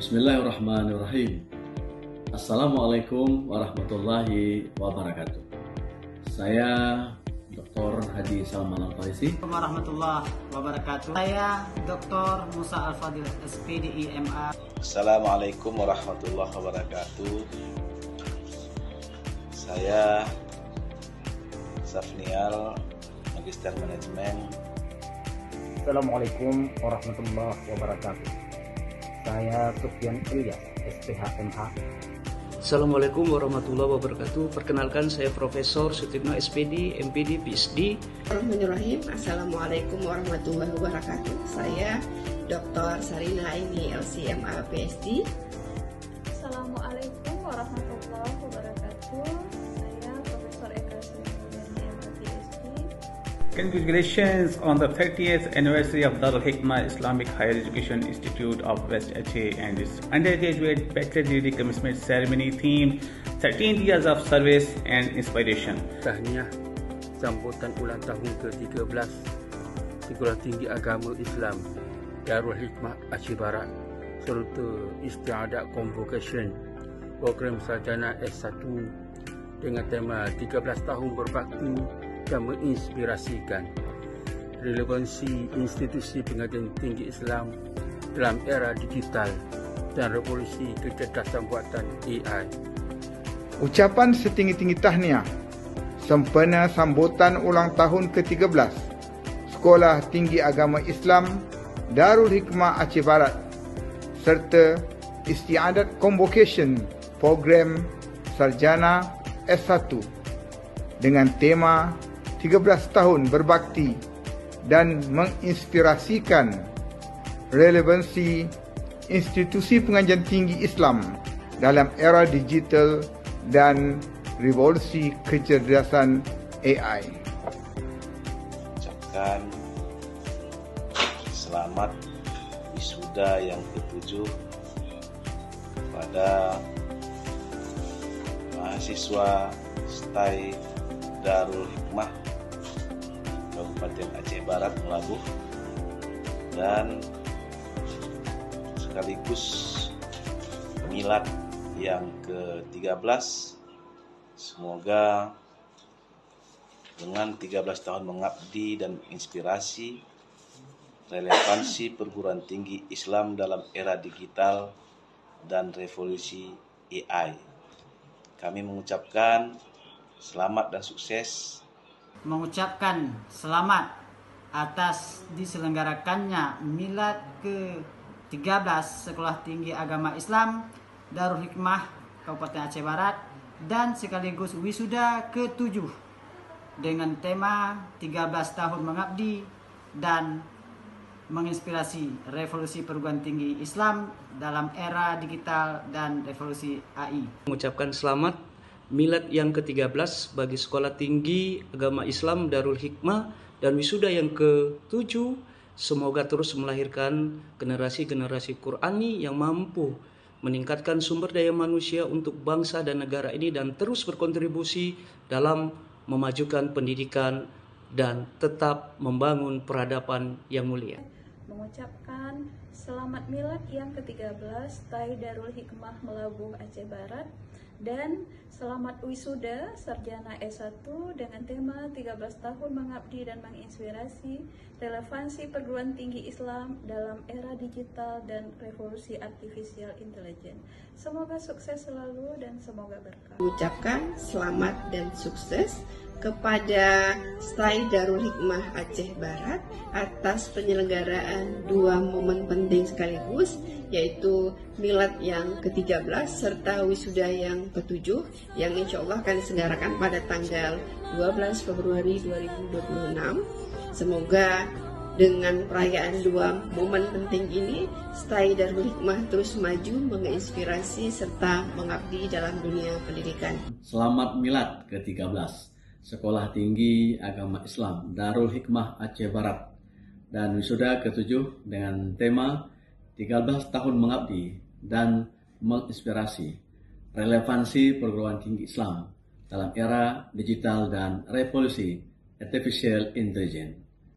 Bismillahirrahmanirrahim. Assalamualaikum warahmatullahi wabarakatuh. Saya Dr. Haji Salman Al-Farisi. Warahmatullahi wabarakatuh. Saya Dr. Musa Al-Fadil, SPD IMA. Assalamualaikum warahmatullahi wabarakatuh. Saya Safnial, Magister Manajemen. Assalamualaikum warahmatullahi wabarakatuh. Saya Sufyan Ilyas, SPH-MH. Assalamualaikum warahmatullahi wabarakatuh. Perkenalkan, saya Profesor Sutikno, SPD, MPD, PhD. Bismillahirrahmanirrahim. Assalamualaikum warahmatullahi wabarakatuh. Saya Dr. Sarina Aini, LCMA, PhD. Assalamualaikum warahmatullahi wabarakatuh. Saya Profesor Eka Suliani, PhD. Congratulations on the 30th anniversary of Darul Hikmah Islamic Higher Education Institute of West Aceh and its undergraduate bachelor degree commencement ceremony themed 13 years of service and inspiration. Tahniah sambutan ulang tahun ke-13 Sekolah Tinggi Agama Islam Darul Hikmah Aceh Barat serta istiadat convocation program sarjana S1 dengan tema 13 tahun berbakti dan menginspirasikan relevansi institusi pengajian tinggi Islam dalam era digital dan revolusi kecerdasan buatan AI. Ucapan setinggi-tinggi tahniah sempena sambutan ulang tahun ke-13 Sekolah Tinggi Agama Islam Darul Hikmah Aceh Barat serta istiadat convocation program sarjana S1 dengan tema 13 tahun berbakti dan menginspirasikan relevansi institusi pengajian tinggi Islam dalam era digital dan revolusi kecerdasan AI. Ucapkan selamat wisuda yang ke-7 kepada mahasiswa STAI Darul Hikmah Kabupaten Aceh Barat Melabuh, dan sekaligus milad yang ke-13. Semoga dengan 13 tahun mengabdi dan inspirasi relevansi perguruan tinggi Islam dalam era digital dan revolusi AI, kami mengucapkan selamat dan sukses. Mengucapkan selamat atas diselenggarakannya milad ke-13 Sekolah Tinggi Agama Islam Darul Hikmah Kabupaten Aceh Barat dan sekaligus wisuda ke-7 dengan tema 13 tahun mengabdi dan menginspirasi revolusi perguruan tinggi Islam dalam era digital dan revolusi AI. Mengucapkan selamat milad yang ke-13 bagi Sekolah Tinggi Agama Islam Darul Hikmah dan wisuda yang ke-7. Semoga terus melahirkan generasi-generasi Qurani yang mampu meningkatkan sumber daya manusia untuk bangsa dan negara ini dan terus berkontribusi dalam memajukan pendidikan dan tetap membangun peradaban yang mulia. Mengucapkan selamat milad yang ke-13 STAI Darul Hikmah Melabuh Aceh Barat dan selamat wisuda sarjana S1 dengan tema 13 tahun mengabdi dan menginspirasi relevansi perguruan tinggi Islam dalam era digital dan revolusi artificial intelligence. Semoga sukses selalu dan semoga berkah. Mengucapkan selamat dan sukses kepada STAI Darul Hikmah Aceh Barat atas penyelenggaraan dua momen penting sekaligus, yaitu milad yang ke-13 serta wisuda yang ke-7 yang insya Allah akan diselenggarakan pada tanggal 12 Februari 2026. Semoga dengan perayaan dua momen penting ini, STAI Darul Hikmah terus maju, menginspirasi serta mengabdi dalam dunia pendidikan. Selamat milad ke-13 Sekolah Tinggi Agama Islam Darul Hikmah Aceh Barat dan wisuda ke-7 dengan tema 13 tahun mengabdi dan menginspirasi relevansi perguruan tinggi Islam dalam era digital dan revolusi artificial intelligence.